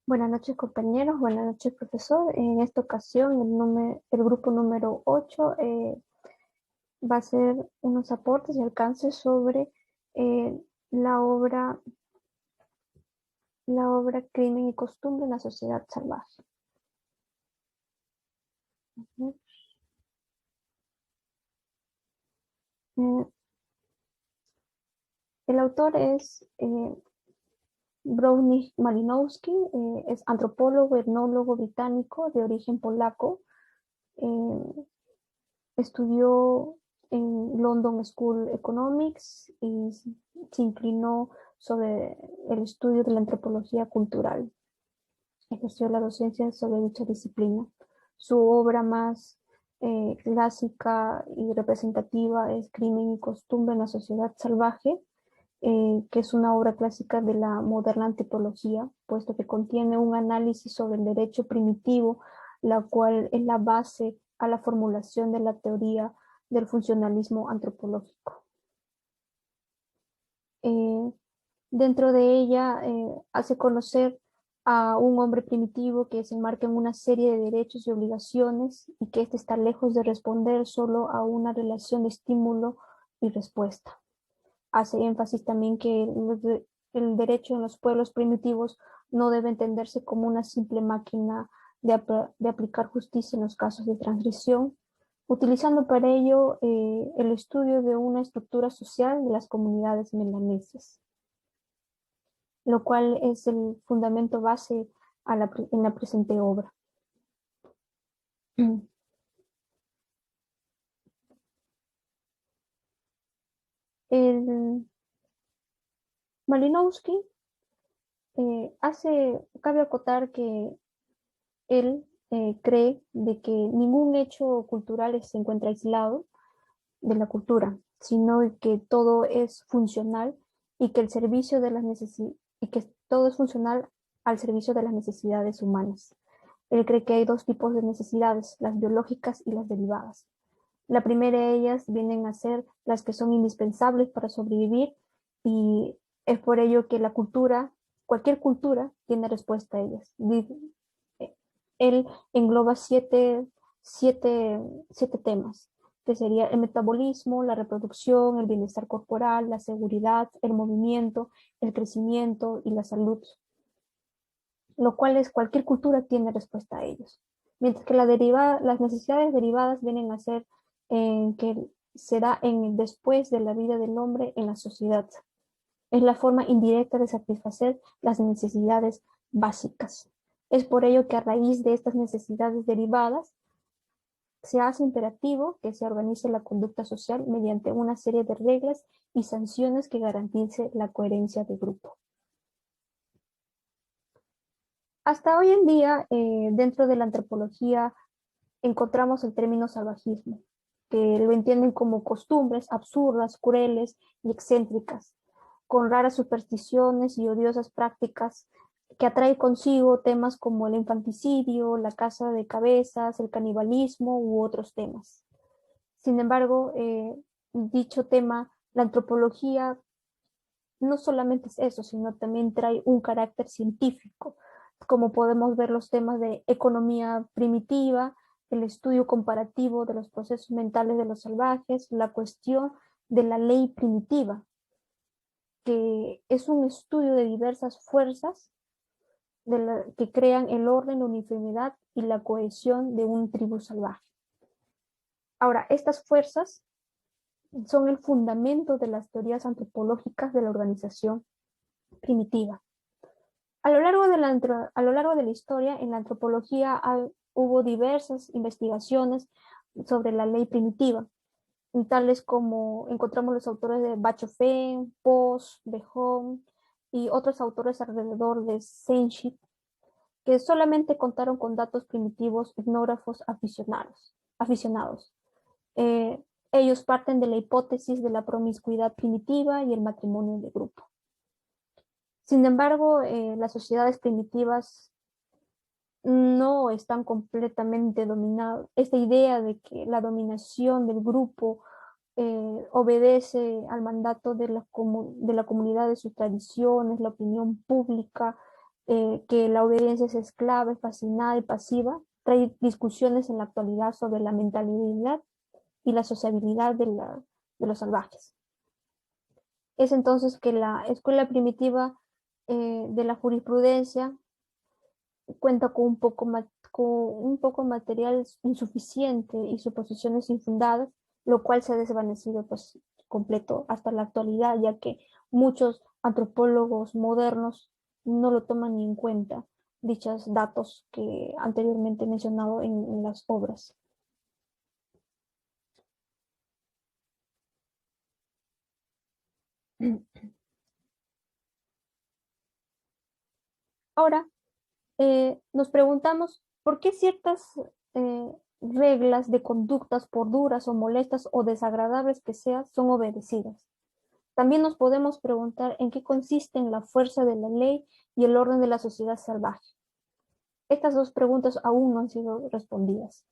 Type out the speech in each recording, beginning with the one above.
Buenas noches, compañeros. Buenas noches, profesor. En esta ocasión, el grupo número 8 va a hacer unos aportes y alcances sobre eh, la obra, la obra Crimen y Costumbre en la Sociedad Salvaje. Ujú. Eh, el autor es Bronislaw Malinowski, es antropólogo, etnólogo británico de origen polaco. Eh, Estudió en London School Economics y se inclinó sobre el estudio de la antropología cultural. Ejerció la docencia sobre dicha disciplina. Su obra más clásica y representativa es Crimen y Costumbre en la Sociedad Salvaje, que es una obra clásica de la moderna antropología, puesto que contiene un análisis sobre el derecho primitivo, la cual es la base a la formulación de la teoría del funcionalismo antropológico. Eh, Dentro de ella hace conocer a un hombre primitivo que se enmarca en una serie de derechos y obligaciones y que éste está lejos de responder solo a una relación de estímulo y respuesta. Hace énfasis también que el derecho en los pueblos primitivos no debe entenderse como una simple máquina de aplicar justicia en los casos de transgresión, utilizando para ello el estudio de una estructura social de las comunidades melanesas, lo cual es el fundamento base en la presente obra. El Malinowski cabe acotar que él cree de que ningún hecho cultural se encuentra aislado de la cultura, sino que todo es funcional y que el servicio de y que todo es funcional al servicio de las necesidades humanas. Él cree que hay dos tipos de necesidades, las biológicas y las derivadas. La primera de ellas vienen a ser las que son indispensables para sobrevivir y es por ello que la cultura, cualquier cultura, tiene respuesta a ellas. Él engloba siete temas, que sería el metabolismo, la reproducción, el bienestar corporal, la seguridad, el movimiento, el crecimiento y la salud, lo cual es cualquier cultura tiene respuesta a ellos. Mientras que las necesidades derivadas vienen a ser que se da después de la vida del hombre en la sociedad. Es la forma indirecta de satisfacer las necesidades básicas. Es por ello que a raíz de estas necesidades derivadas se hace imperativo que se organice la conducta social mediante una serie de reglas y sanciones que garantice la coherencia del grupo. Hasta hoy en día, dentro de la antropología, encontramos el término salvajismo, que lo entienden como costumbres absurdas, crueles y excéntricas, con raras supersticiones y odiosas prácticas que atrae consigo temas como el infanticidio, la caza de cabezas, el canibalismo u otros temas. Sin embargo, dicho tema, la antropología no solamente es eso, sino también trae un carácter científico, como podemos ver los temas de economía primitiva, el estudio comparativo de los procesos mentales de los salvajes, la cuestión de la ley primitiva, que es un estudio de diversas fuerzas que crean el orden, la uniformidad y la cohesión de un tribu salvaje. Ahora, estas fuerzas son el fundamento de las teorías antropológicas de la organización primitiva. A lo largo de la historia, en la antropología hubo diversas investigaciones sobre la ley primitiva, tales como encontramos los autores de Bachofen, Post, Behon y otros autores alrededor de Senchit, que solamente contaron con datos primitivos etnógrafos aficionados. Eh, Ellos parten de la hipótesis de la promiscuidad primitiva y el matrimonio de grupo. Sin embargo, las sociedades primitivas no están completamente dominadas. Esta idea de que la dominación del grupo obedece al mandato de la comunidad, de sus tradiciones, la opinión pública, que la obediencia es esclava, es fascinada y pasiva, trae discusiones en la actualidad sobre la mentalidad y la sociabilidad de los salvajes. Es entonces que la escuela primitiva de la jurisprudencia cuenta con un poco material insuficiente y suposiciones infundadas, lo cual se ha desvanecido pues completo hasta la actualidad, ya que muchos antropólogos modernos no lo toman ni en cuenta dichos datos que anteriormente he mencionado en las obras. Ahora, nos preguntamos por qué ciertas reglas de conductas, por duras o molestas o desagradables que sean, son obedecidas. También nos podemos preguntar en qué consisten la fuerza de la ley y el orden de la sociedad salvaje. Estas dos preguntas aún no han sido respondidas,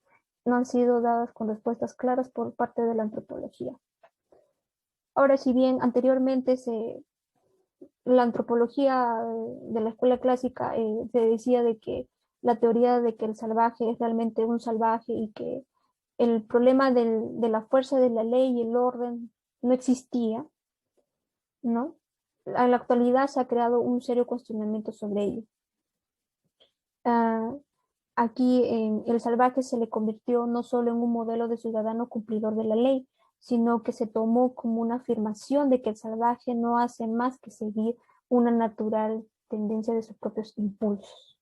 no han sido dadas con respuestas claras por parte de la antropología. Ahora, si bien anteriormente la antropología de la escuela clásica se decía de que la teoría de que el salvaje es realmente un salvaje y que el problema de la fuerza de la ley y el orden no existía, ¿no? En la actualidad se ha creado un serio cuestionamiento sobre ello. Ah, aquí el salvaje se le convirtió no solo en un modelo de ciudadano cumplidor de la ley, sino que se tomó como una afirmación de que el salvaje no hace más que seguir una natural tendencia de sus propios impulsos.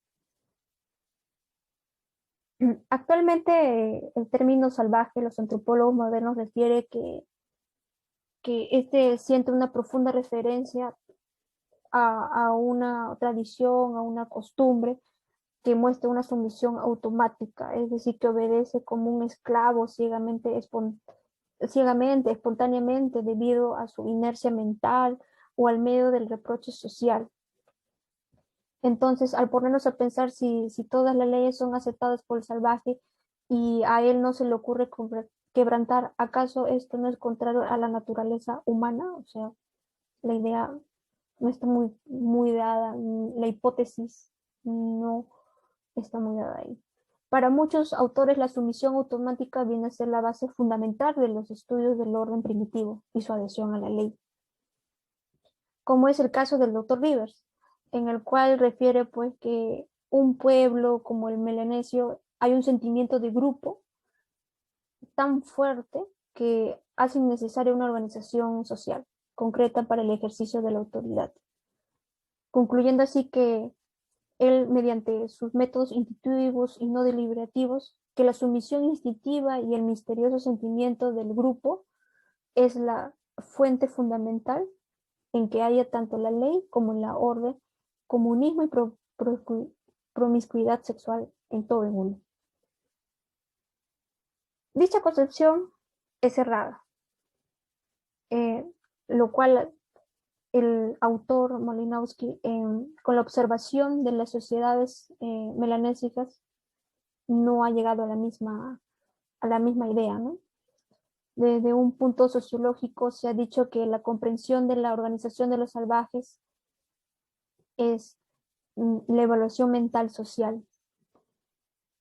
Actualmente, el término salvaje, los antropólogos modernos refiere que este siente una profunda referencia a una tradición, a una costumbre que muestra una sumisión automática, es decir, que obedece como un esclavo ciegamente, espontáneamente, debido a su inercia mental o al medio del reproche social. Entonces, al ponernos a pensar si todas las leyes son aceptadas por el salvaje y a él no se le ocurre quebrantar, ¿acaso esto no es contrario a la naturaleza humana? O sea, la idea no está muy dada, la hipótesis no está muy dada ahí. Para muchos autores, la sumisión automática viene a ser la base fundamental de los estudios del orden primitivo y su adhesión a la ley, como es el caso del Dr. Rivers, en el cual refiere pues que un pueblo como el melanesio hay un sentimiento de grupo tan fuerte que hace necesaria una organización social concreta para el ejercicio de la autoridad, concluyendo así que él, mediante sus métodos intuitivos y no deliberativos, que la sumisión instintiva y el misterioso sentimiento del grupo es la fuente fundamental en que haya tanto la ley como la orden, comunismo y promiscuidad sexual en todo el mundo. Dicha concepción es errada, eh, lo cual el autor Malinowski, con la observación de las sociedades melanésicas, no ha llegado a la misma idea, ¿no? Desde un punto sociológico se ha dicho que la comprensión de la organización de los salvajes es la evaluación mental social.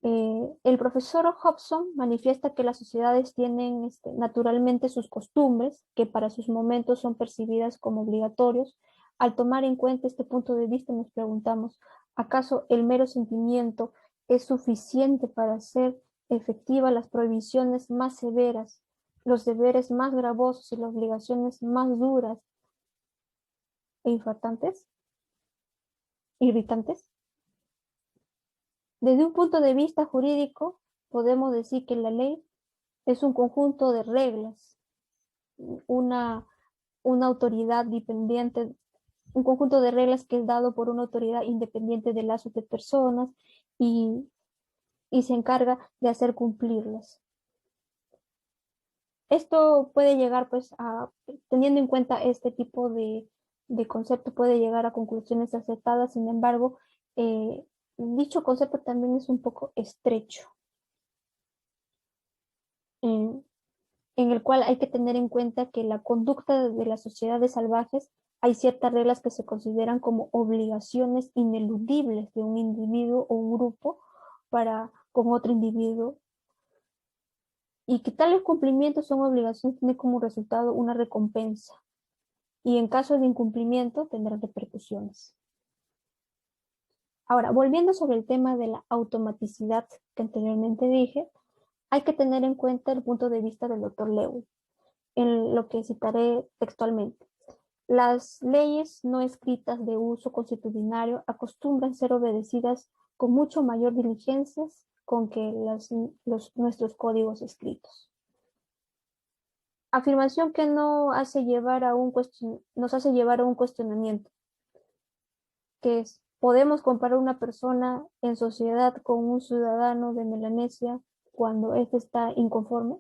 El profesor Hobson manifiesta que las sociedades tienen naturalmente sus costumbres, que para sus momentos son percibidas como obligatorios. Al tomar en cuenta este punto de vista, nos preguntamos, ¿acaso el mero sentimiento es suficiente para hacer efectivas las prohibiciones más severas, los deberes más gravosos y las obligaciones más duras e irritantes? Desde un punto de vista jurídico, podemos decir que la ley es un conjunto de reglas, una, una autoridad dependiente, un conjunto de reglas que es dado por una autoridad independiente de las otras personas y, y se encarga de hacer cumplirlas. Esto puede llegar, pues, teniendo en cuenta este tipo de concepto, puede llegar a conclusiones acertadas. Sin embargo, dicho concepto también es un poco estrecho, en, en el cual hay que tener en cuenta que la conducta de las sociedades salvajes hay ciertas reglas que se consideran como obligaciones ineludibles de un individuo o un grupo para con otro individuo y que tales cumplimientos son obligaciones tienen como resultado una recompensa y en caso de incumplimiento tendrán repercusiones. Ahora, volviendo sobre el tema de la automaticidad que anteriormente dije, hay que tener en cuenta el punto de vista del doctor Lewin, en lo que citaré textualmente. Las leyes no escritas de uso consuetudinario acostumbran ser obedecidas con mucho mayor diligencia con que nuestros códigos escritos. Afirmación que nos hace llevar a un cuestionamiento, que es, ¿podemos comparar una persona en sociedad con un ciudadano de Melanesia cuando éste está inconforme?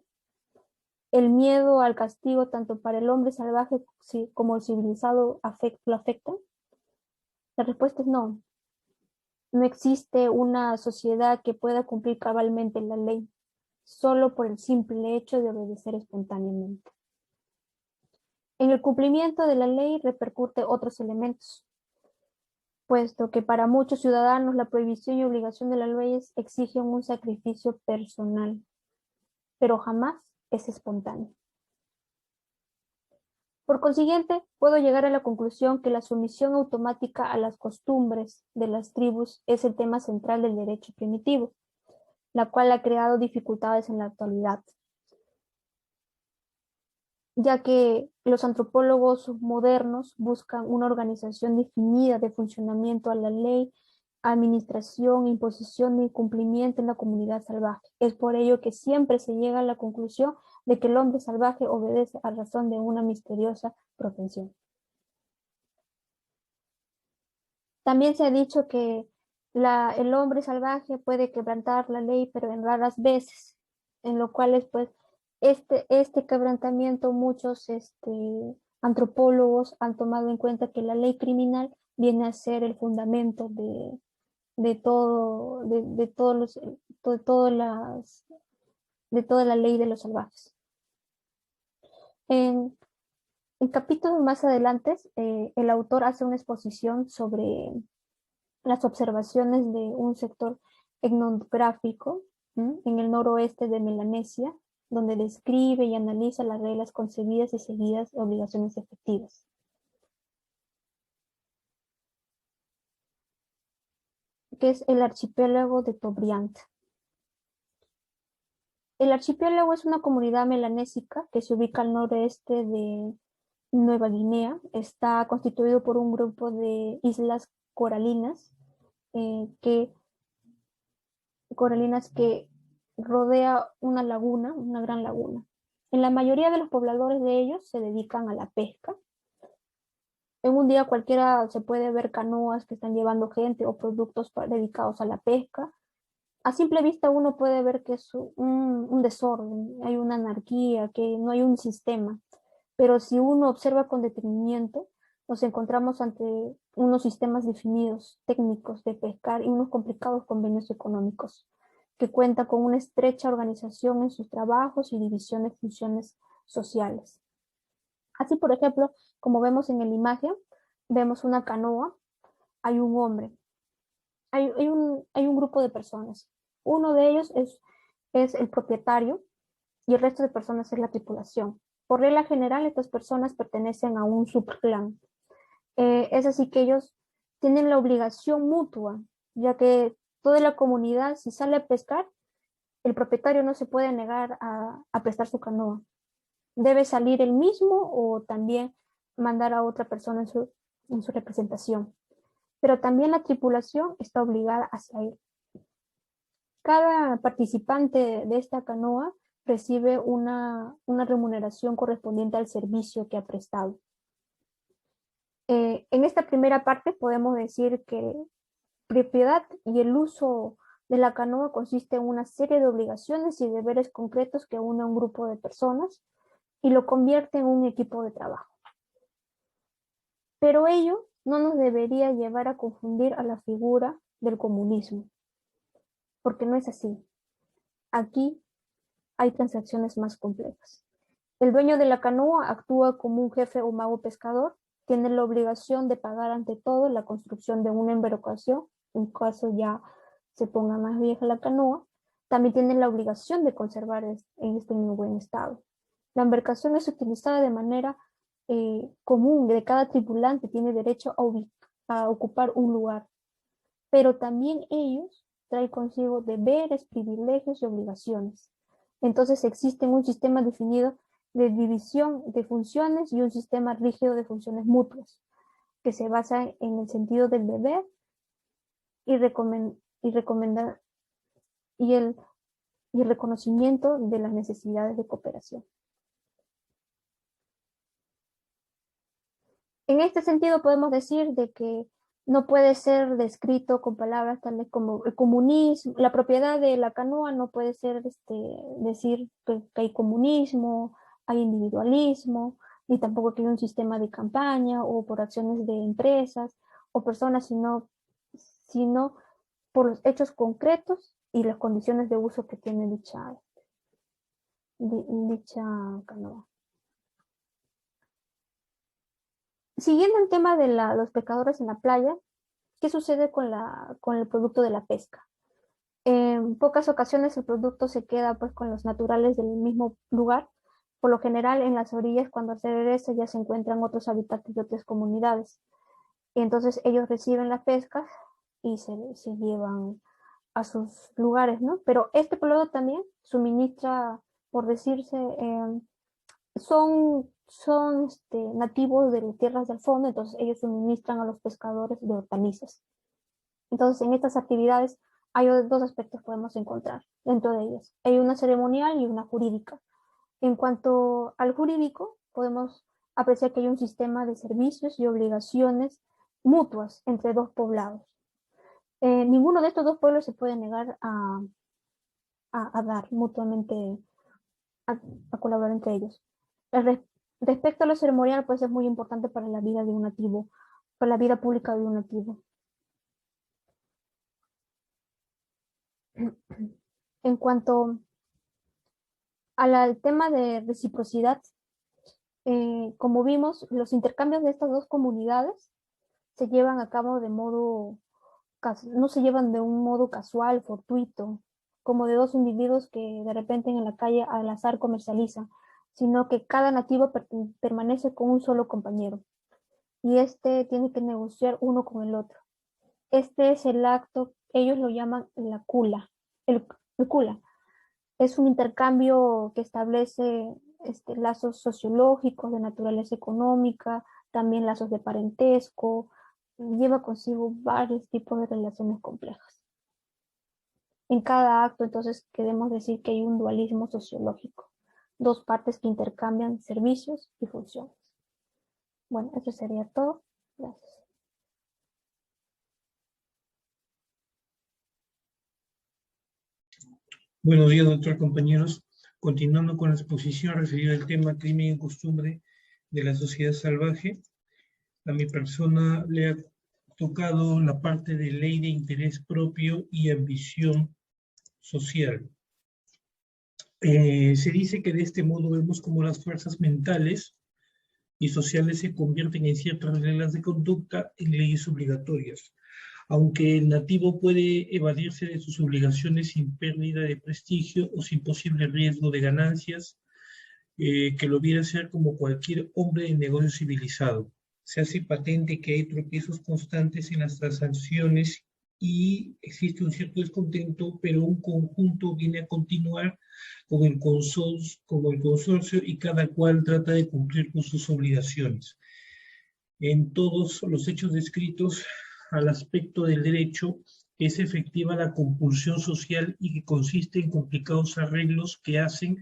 ¿El miedo al castigo tanto para el hombre salvaje como el civilizado lo afecta? La respuesta es no. No existe una sociedad que pueda cumplir cabalmente la ley, solo por el simple hecho de obedecer espontáneamente. En el cumplimiento de la ley repercute otros elementos, puesto que para muchos ciudadanos la prohibición y obligación de las leyes exigen un sacrificio personal, pero jamás es espontáneo. Por consiguiente, puedo llegar a la conclusión que la sumisión automática a las costumbres de las tribus es el tema central del derecho primitivo, la cual ha creado dificultades en la actualidad, ya que los antropólogos modernos buscan una organización definida de funcionamiento a la ley, administración, imposición y cumplimiento en la comunidad salvaje. Es por ello que siempre se llega a la conclusión de que el hombre salvaje obedece a razón de una misteriosa propensión. También se ha dicho que el hombre salvaje puede quebrantar la ley, pero en raras veces, en lo cual pues este quebrantamiento muchos antropólogos han tomado en cuenta que la ley criminal viene a ser el fundamento de todo, de todos los, de todas las, de toda la ley de los salvajes. En capítulos más adelante, el autor hace una exposición sobre las observaciones de un sector etnográfico en el noroeste de Melanesia, donde describe y analiza las reglas concebidas y seguidas de obligaciones efectivas. Que es el archipiélago de Tobriant. El archipiélago es una comunidad melanésica que se ubica al noreste de Nueva Guinea. Está constituido por un grupo de islas coralinas que rodea una laguna, una gran laguna. En la mayoría de los pobladores de ellos se dedican a la pesca. En un día cualquiera se puede ver canoas que están llevando gente o productos dedicados a la pesca. A simple vista uno puede ver que es un desorden, hay una anarquía, que no hay un sistema. Pero si uno observa con detenimiento, nos encontramos ante unos sistemas definidos, técnicos de pescar y unos complicados convenios económicos, que cuentan con una estrecha organización en sus trabajos y división de funciones sociales. Así, por ejemplo, como vemos en la imagen, vemos una canoa, hay un hombre, hay un grupo de personas. Uno de ellos es el propietario y el resto de personas es la tripulación. Por regla general, estas personas pertenecen a un subclan. Es así que ellos tienen la obligación mutua, ya que toda la comunidad, si sale a pescar, el propietario no se puede negar a prestar su canoa. Debe salir él mismo o también mandar a otra persona en su representación. Pero también la tripulación está obligada hacia él. Cada participante de esta canoa recibe una remuneración correspondiente al servicio que ha prestado. En esta primera parte podemos decir que propiedad y el uso de la canoa consiste en una serie de obligaciones y deberes concretos que une a un grupo de personas y lo convierte en un equipo de trabajo. Pero ello no nos debería llevar a confundir a la figura del comunismo, porque no es así. Aquí hay transacciones más complejas. El dueño de la canoa actúa como un jefe o mago pescador tienen la obligación de pagar ante todo la construcción de una embarcación, en caso ya se ponga más vieja la canoa. También tienen la obligación de conservar en buen estado. La embarcación es utilizada de manera común, de cada tripulante tiene derecho a ocupar un lugar, pero también ellos traen consigo deberes, privilegios y obligaciones. Entonces existe un sistema definido de división de funciones y un sistema rígido de funciones mutuas, que se basa en el sentido del deber y recomendar y el reconocimiento de las necesidades de cooperación. En este sentido podemos decir de que no puede ser descrito con palabras tales como el comunismo, la propiedad de la canoa no puede ser decir que hay comunismo, hay individualismo, ni tampoco que hay un sistema de campaña o por acciones de empresas o personas, sino por los hechos concretos y las condiciones de uso que tiene dicha canoa. Siguiendo el tema de los pescadores en la playa, ¿qué sucede con el producto de la pesca? En pocas ocasiones el producto se queda pues con los naturales del mismo lugar. Por lo general en las orillas cuando se regresa ya se encuentran otros habitantes de otras comunidades. Y entonces ellos reciben la pesca y se llevan a sus lugares, ¿no? Pero este pueblo también suministra, por decirse, son nativos de las tierras del fondo, entonces ellos suministran a los pescadores de hortalizas. Entonces en estas actividades hay dos aspectos que podemos encontrar dentro de ellas. Hay una ceremonial y una jurídica. En cuanto al jurídico, podemos apreciar que hay un sistema de servicios y obligaciones mutuas entre dos poblados. Ninguno de estos dos pueblos se puede negar a dar mutuamente, a colaborar entre ellos. Respecto a lo ceremonial, pues es muy importante para la vida de un nativo, para la vida pública de un nativo. En cuanto al tema de reciprocidad, como vimos, los intercambios de estas dos comunidades se llevan a cabo no se llevan de un modo casual, fortuito, como de dos individuos que de repente en la calle al azar comercializan, sino que cada nativo permanece con un solo compañero y tiene que negociar uno con el otro. Este es el acto, ellos lo llaman la cula. El cula es un intercambio que establece lazos sociológicos de naturaleza económica, también lazos de parentesco, lleva consigo varios tipos de relaciones complejas. En cada acto, entonces, queremos decir que hay un dualismo sociológico, dos partes que intercambian servicios y funciones. Bueno, eso sería todo. Gracias. Buenos días, doctor, compañeros. Continuando con la exposición referida al tema crimen y costumbre de la sociedad salvaje, a mi persona le ha tocado la parte de ley de interés propio y ambición social. Se dice que de este modo vemos cómo las fuerzas mentales y sociales se convierten en ciertas reglas de conducta en leyes obligatorias. Aunque el nativo puede evadirse de sus obligaciones sin pérdida de prestigio o sin posible riesgo de ganancias, que lo viera hacer como cualquier hombre de negocio civilizado. Se hace patente que hay tropiezos constantes en las transacciones y existe un cierto descontento, pero un conjunto viene a continuar con el consorcio y cada cual trata de cumplir con sus obligaciones. En todos los hechos descritos al aspecto del derecho es efectiva la compulsión social y que consiste en complicados arreglos que hacen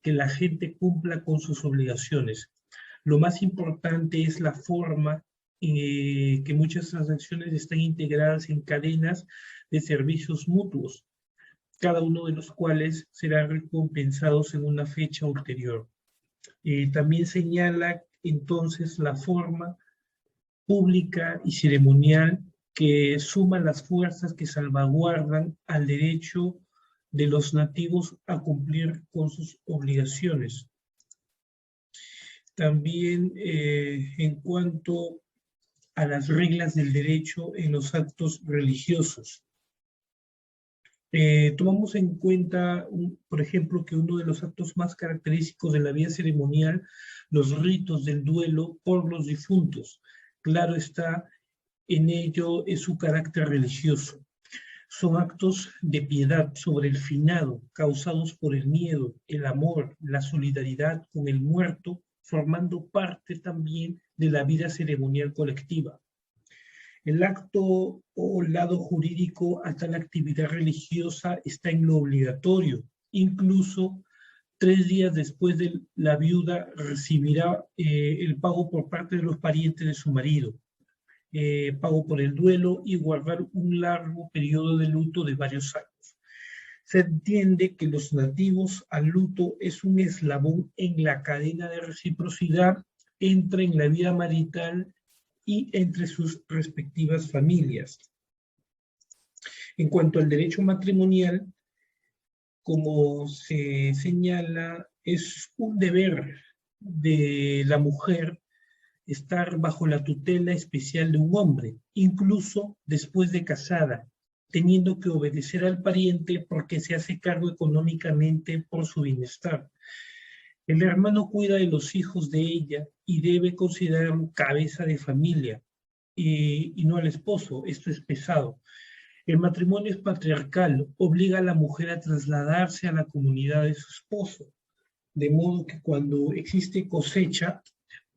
que la gente cumpla con sus obligaciones. Lo más importante es la forma que muchas transacciones están integradas en cadenas de servicios mutuos, cada uno de los cuales serán recompensados en una fecha ulterior. También señala entonces la forma pública y ceremonial que suma las fuerzas que salvaguardan al derecho de los nativos a cumplir con sus obligaciones. también en cuanto a las reglas del derecho en los actos religiosos. Tomamos en cuenta, por ejemplo, que uno de los actos más característicos de la vida ceremonial, los ritos del duelo por los difuntos. Claro está, en ello es su carácter religioso. Son actos de piedad sobre el finado, causados por el miedo, el amor, la solidaridad con el muerto, formando parte también de la vida ceremonial colectiva. El acto o lado jurídico hasta la actividad religiosa está en lo obligatorio. Incluso 3 días después de la viuda recibirá el pago por parte de los parientes de su marido, pago por el duelo y guardar un largo periodo de luto de varios años. Se entiende que los nativos al luto es un eslabón en la cadena de reciprocidad entre en la vida marital y entre sus respectivas familias. En cuanto al derecho matrimonial, como se señala, es un deber de la mujer estar bajo la tutela especial de un hombre, incluso después de casada, teniendo que obedecer al pariente porque se hace cargo económicamente por su bienestar. El hermano cuida de los hijos de ella y debe considerarlo cabeza de familia y no al esposo. Esto es pesado. El matrimonio es patriarcal, obliga a la mujer a trasladarse a la comunidad de su esposo, de modo que cuando existe cosecha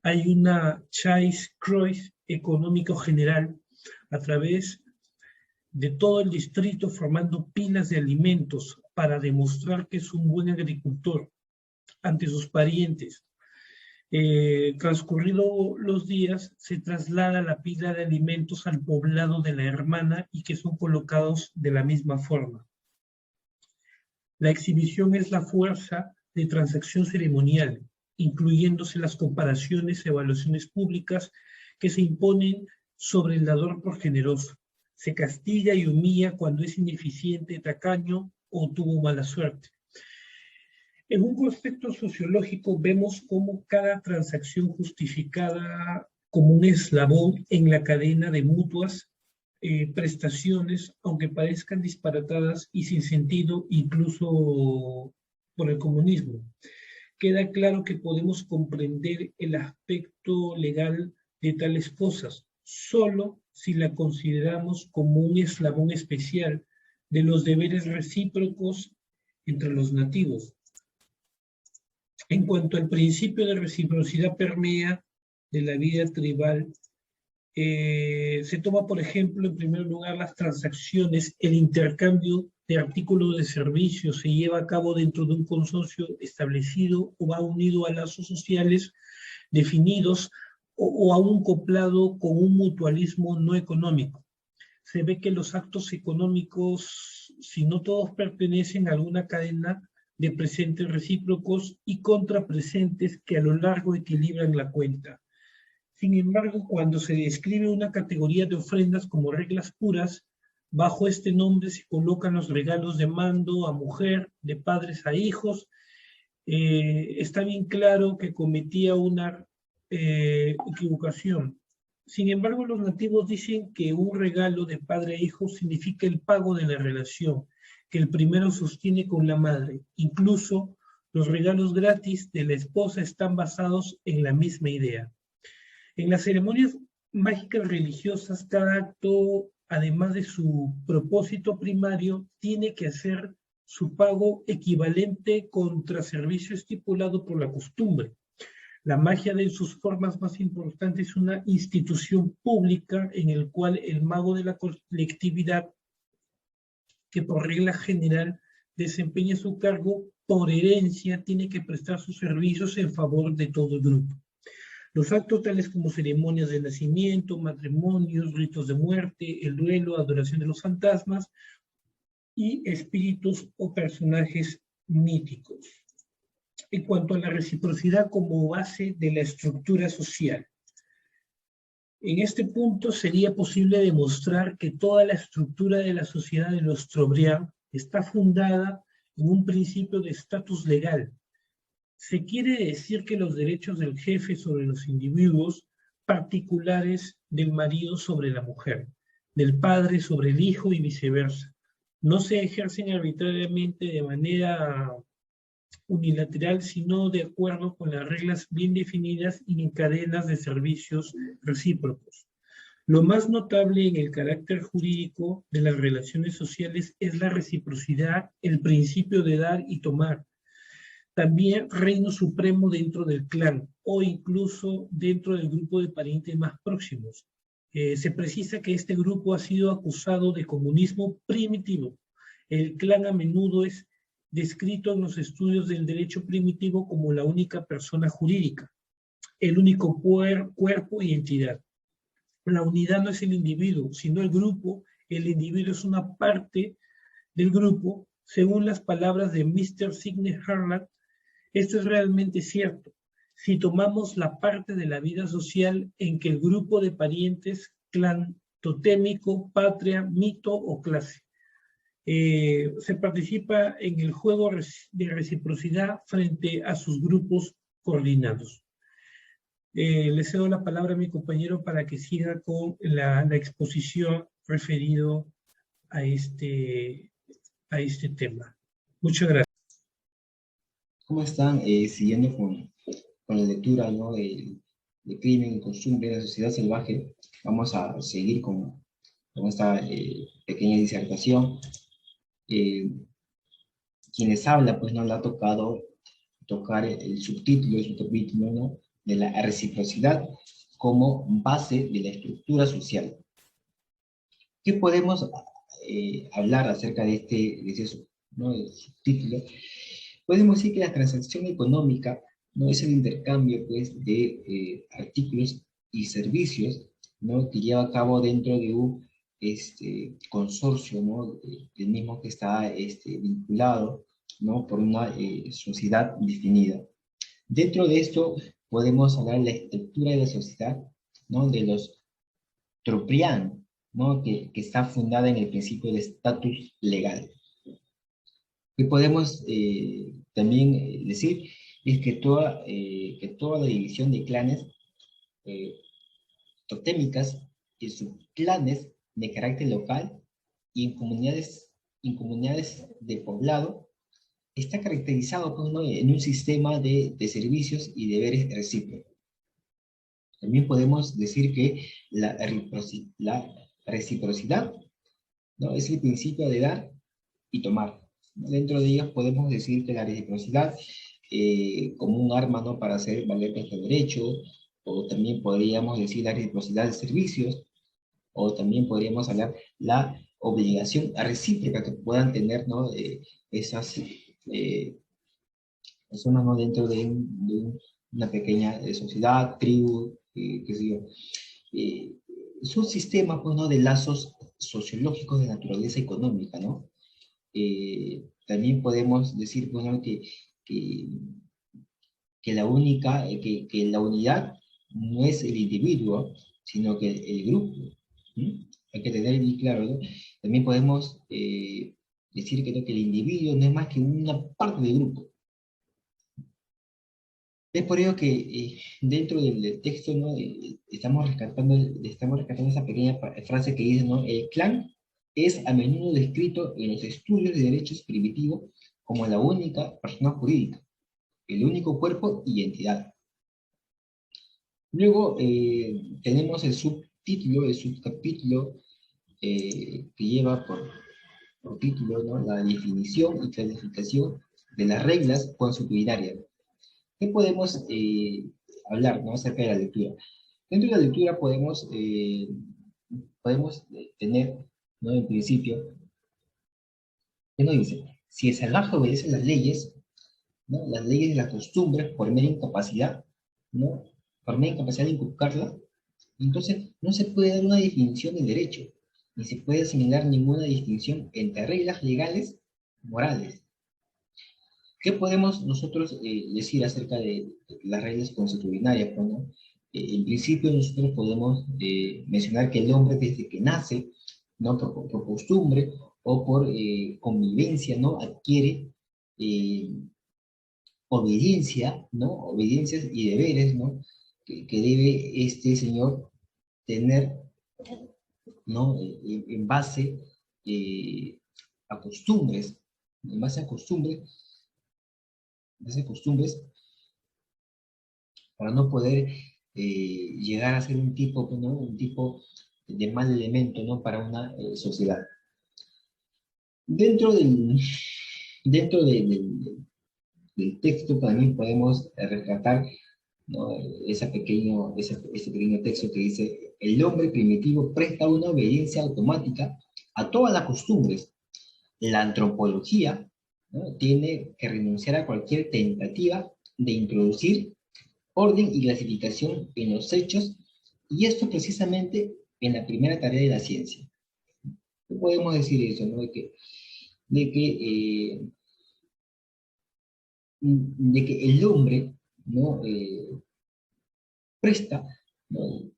hay una Chaise-Croix económico general a través de todo el distrito formando pilas de alimentos para demostrar que es un buen agricultor ante sus parientes. Transcurridos los días, se traslada la pila de alimentos al poblado de la hermana y que son colocados de la misma forma. La exhibición es la fuerza de transacción ceremonial, incluyéndose las comparaciones y evaluaciones públicas que se imponen sobre el dador por generoso. Se castiga y humilla cuando es ineficiente, tacaño o tuvo mala suerte. En un contexto sociológico vemos cómo cada transacción justificada como un eslabón en la cadena de mutuas prestaciones, aunque parezcan disparatadas y sin sentido incluso por el comunismo. Queda claro que podemos comprender el aspecto legal de tales cosas solo si la consideramos como un eslabón especial de los deberes recíprocos entre los nativos. En cuanto al principio de reciprocidad permea de la vida tribal, se toma, por ejemplo, en primer lugar, las transacciones, el intercambio de artículos de servicio se lleva a cabo dentro de un consorcio establecido o va unido a lazos sociales definidos o a un acoplado con un mutualismo no económico. Se ve que los actos económicos, si no todos pertenecen a alguna cadena de presentes recíprocos y contrapresentes que a lo largo equilibran la cuenta. Sin embargo, cuando se describe una categoría de ofrendas como reglas puras, bajo este nombre se colocan los regalos de mando a mujer, de padres a hijos. Está bien claro que cometía una equivocación. Sin embargo, los nativos dicen que un regalo de padre a hijo significa el pago de la relación que el primero sostiene con la madre. Incluso los regalos gratis de la esposa están basados en la misma idea. En las ceremonias mágicas religiosas, cada acto, además de su propósito primario, tiene que hacer su pago equivalente contra servicio estipulado por la costumbre. La magia de sus formas más importantes es una institución pública en el cual el mago de la colectividad, que por regla general desempeña su cargo por herencia, tiene que prestar sus servicios en favor de todo el grupo. Los actos tales como ceremonias de nacimiento, matrimonios, ritos de muerte, el duelo, adoración de los fantasmas y espíritus o personajes míticos. En cuanto a la reciprocidad como base de la estructura social, en este punto sería posible demostrar que toda la estructura de la sociedad de los Trobriand está fundada en un principio de estatus legal, Se quiere decir que los derechos del jefe sobre los individuos particulares del marido sobre la mujer, del padre sobre el hijo y viceversa, no se ejercen arbitrariamente de manera unilateral, sino de acuerdo con las reglas bien definidas y en cadenas de servicios recíprocos. Lo más notable en el carácter jurídico de las relaciones sociales es la reciprocidad, el principio de dar y tomar. También reino supremo dentro del clan o incluso dentro del grupo de parientes más próximos. Se precisa que este grupo ha sido acusado de comunismo primitivo. El clan a menudo es descrito en los estudios del derecho primitivo como la única persona jurídica, el único cuerpo y entidad. La unidad no es el individuo, sino el grupo. El individuo es una parte del grupo. Según las palabras de Mr. Sidney Harlan, esto es realmente cierto. Si tomamos la parte de la vida social en que el grupo de parientes, clan totémico, patria, mito o clase, se participa en el juego de reciprocidad frente a sus grupos coordinados. Le cedo la palabra a mi compañero para que siga con la exposición referido a este tema. Muchas gracias. ¿Cómo están? Siguiendo con la lectura, ¿no?, de crimen y costumbre de la sociedad salvaje, vamos a seguir con esta pequeña disertación. Quienes habla, pues no le ha tocado tocar el subtítulo, el subtítulo, ¿no?, de la reciprocidad como base de la estructura social. ¿Qué podemos hablar acerca de ese, ¿no?, el subtítulo? Podemos decir que la transacción económica no es el intercambio, pues, de artículos y servicios, ¿no?, que lleva a cabo dentro de un consorcio, ¿no?, el mismo que está vinculado, ¿no?, por una sociedad definida. Dentro de esto podemos hablar de la estructura de la sociedad, ¿no?, de los troprián, ¿no?, que está fundada en el principio de estatus legal. Que podemos también decir es que toda la división de clanes totémicas y subclanes de carácter local y en comunidades de poblado está caracterizado, pues, ¿no?, en un sistema de servicios y deberes recíprocos. También podemos decir que la reciprocidad, ¿no?, es el principio de dar y tomar. Dentro de ellas podemos decir que la reciprocidad como un arma, ¿no?, para hacer valer nuestro derecho, o también podríamos decir la reciprocidad de servicios, o también podríamos hablar la obligación recíproca que puedan tener, ¿no?, esas personas, ¿no?, dentro de una pequeña sociedad, tribu, qué sé yo. Es un sistema, pues, ¿no?, de lazos sociológicos de naturaleza económica, ¿no? También podemos decir, bueno, que la unidad no es el individuo, sino que el grupo. Hay que tener bien claro, ¿no? También podemos decir que el individuo no es más que una parte del grupo. Es por ello que dentro del texto, ¿no?, estamos rescatando esa pequeña frase que dice, ¿no?, el clan es a menudo descrito en los estudios de derechos primitivos como la única persona jurídica, el único cuerpo y entidad. Luego tenemos el subcapítulo que lleva por título, ¿no?, la definición y clasificación de las reglas consuetudinarias. ¿Qué podemos hablar, ¿no?, acerca de la lectura? Dentro de la lectura podemos tener, ¿no?, en principio, ¿qué nos dice? Si el salvaje obedece las leyes, ¿no?, las leyes de las costumbres por mera incapacidad, ¿no?, por mera incapacidad de inculcarlas, entonces no se puede dar una definición del derecho, ni se puede asimilar ninguna distinción entre reglas legales y morales. ¿Qué podemos nosotros decir acerca de las reglas consuetudinarias? Bueno, en principio nosotros podemos mencionar que el hombre desde que nace, ¿no?, por costumbre o por convivencia, ¿no?, adquiere obediencia, ¿no? Obediencias y deberes, ¿no? Que debe este señor tener, ¿no? En base a costumbres, en base a costumbres, para no poder llegar a ser un tipo, ¿no? Un tipo de mal elemento, ¿no? Para una sociedad. Dentro del texto también podemos rescatar, ¿no? Ese pequeño texto que dice: el hombre primitivo presta una obediencia automática a todas las costumbres. La antropología, ¿no? Tiene que renunciar a cualquier tentativa de introducir orden y clasificación en los hechos, y esto precisamente en la primera tarea de la ciencia. ¿Qué podemos decir eso, no? De que el hombre, ¿no? Presta, ¿no?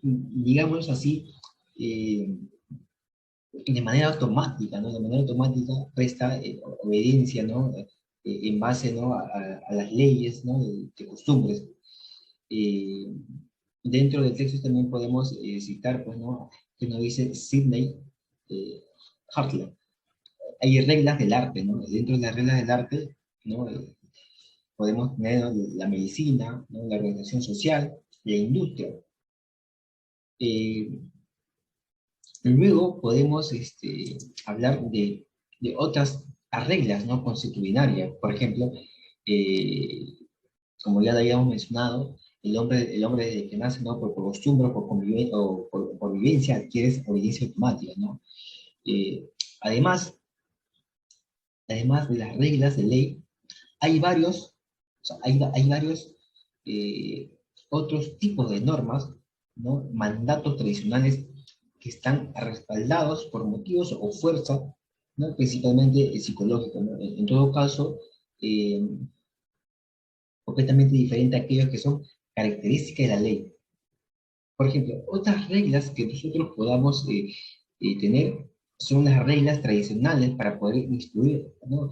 Digamos así, de manera automática, ¿no? De manera automática presta obediencia, ¿no? En base, ¿no? A las leyes, ¿no? De costumbres. Dentro del texto también podemos citar, pues, ¿no? Que nos dice Sidney Hartley. Hay reglas del arte, ¿no? Dentro de las reglas del arte, ¿no? Podemos tener, ¿no? La medicina, ¿no? La organización social, la industria. Luego podemos hablar de otras reglas, ¿no? Consuetudinarias. Por ejemplo, como ya lo habíamos mencionado, el hombre desde que nace, ¿no? Por costumbre, o por vivencia, adquiere obediencia automática, ¿no? Además de las reglas de ley, hay varios, o sea, hay varios otros tipos de normas, ¿no? Mandatos tradicionales que están respaldados por motivos o fuerza, ¿no? Principalmente psicológicos, ¿no? En todo caso, completamente diferente a aquellos que son características de la ley. Por ejemplo, otras reglas que nosotros podamos tener son las reglas tradicionales para poder instruir, ¿no?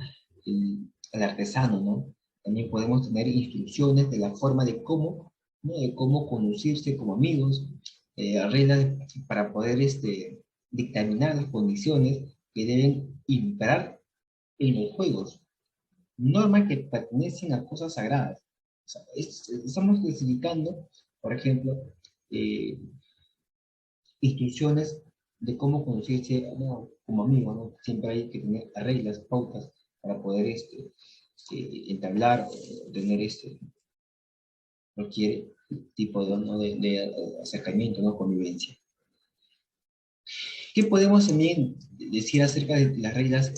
Al artesano, ¿no? También podemos tener instrucciones de la forma de cómo, ¿no? De cómo conducirse como amigos, reglas para poder dictaminar las condiciones que deben imperar en los juegos, normas que pertenecen a cosas sagradas. O sea, estamos clasificando, por ejemplo, instrucciones de cómo conducirse, ¿no? Como amigo, ¿no? Siempre hay que tener reglas, pautas para poder entablar o tener cualquier tipo de, ¿no? de acercamiento, ¿no? Convivencia. ¿Qué podemos también decir acerca de las reglas